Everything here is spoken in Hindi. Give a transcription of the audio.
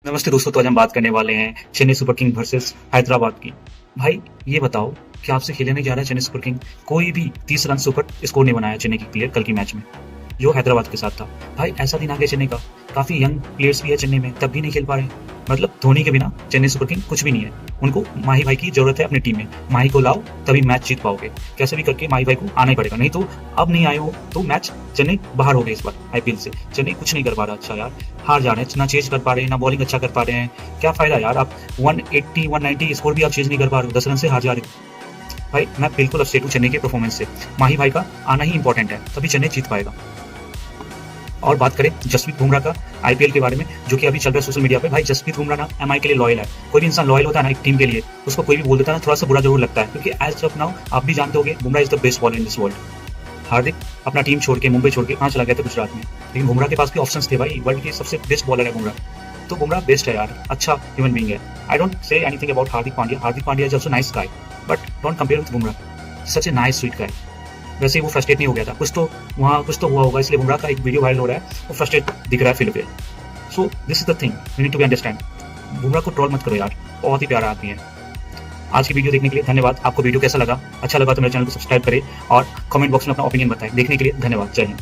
नमस्ते दोस्तों। तो आज हम बात करने वाले हैं Chennai super king versus Hyderabad की। भाई ये बताओ कि आपसे खेलने नहीं जा रहा है चेन्नई सुपर किंग। कोई भी 30 रन से ऊपर स्कोर नहीं बनाया चेन्नई की प्लेयर कल की मैच में जो हैदराबाद के साथ था। भाई ऐसा दिन आ गया चेन्नई का, काफी यंग प्लेयर्स भी है चेन्नई में, तब भी नहीं खेल पा रहे। मतलब धोनी के बिना चेन्नई सुपर किंग कुछ भी नहीं है। उनको माही भाई की जरूरत है अपनी टीम में। माही को लाओ तभी मैच जीत पाओगे। कैसे भी करके माही भाई को आना ही पड़ेगा, नहीं तो अब नहीं आए हो तो मैच चेन्नई बाहर हो गई इस बार आईपीएल से। चेन्नई कुछ नहीं कर पा रहा। अच्छा यार, हार जा रहे हैं, ना चेज कर पा रहे हैं, ना बॉलिंग अच्छा कर पा रहे हैं। क्या फायदा यार, आप 180 190 स्कोर भी आप चेज नहीं कर पा रहे हो, 10 रन से हार जा रहे हो। भाई मैं बिल्कुल अपसेट हूँ चेन्नई के परफॉर्मेंस से। माही भाई का आना ही इंपॉर्टेंट है, तभी चेन्नई जीत पाएगा। और बात करें जसप्रीत बुमराह का आईपीएल के बारे में, जो कि अभी चल रहा है सोशल मीडिया पे। भाई जसप्रीत बुमराह ना एमआई के लिए लॉयल है। कोई भी इंसान लॉयल होता है ना एक टीम के लिए, उसको कोई भी बोल देता है ना, थोड़ा सा बुरा जरूर लगता है, क्योंकि एज ऑफ नाउ आप भी जानते होंगे Bumrah is the best bowler in this world. Hardik अपना टीम छोड़ के, मुंबई छोड़ के कहाँ चला गया था, गुजरात में, लेकिन बुमराह के पास भी ऑप्शंस थे। भाई वर्ल्ड के सबसे बेस्ट बॉलर है बुमराह, तो बुमराह बेस्ट है यार, अच्छा ह्यूमन बीइंग है। I don't say anything about Hardik Pandya. Hardik Pandya is also nice guy, but don't compare with Bumrah. Such a nice sweet guy. वैसे वो फ्रस्ट्रेट नहीं हो गया था, कुछ तो हुआ होगा, इसलिए बुमराह का एक वीडियो वायरल हो रहा है, वो फ्रस्ट्रेट दिख रहा है फील्ड पे। So this is the thing you need to be understand. Bumrah को ट्रोल मत करो यार, बहुत ही प्यारा आदमी है। आज की वीडियो देखने के लिए धन्यवाद। आपको वीडियो कैसा लगा? अच्छा लगा तो मेरे चैनल को सब्सक्राइब करें और कमेंट बॉक्स में अपना ओपिनियन बताएं। देखने के लिए धन्यवाद। जय हिंद।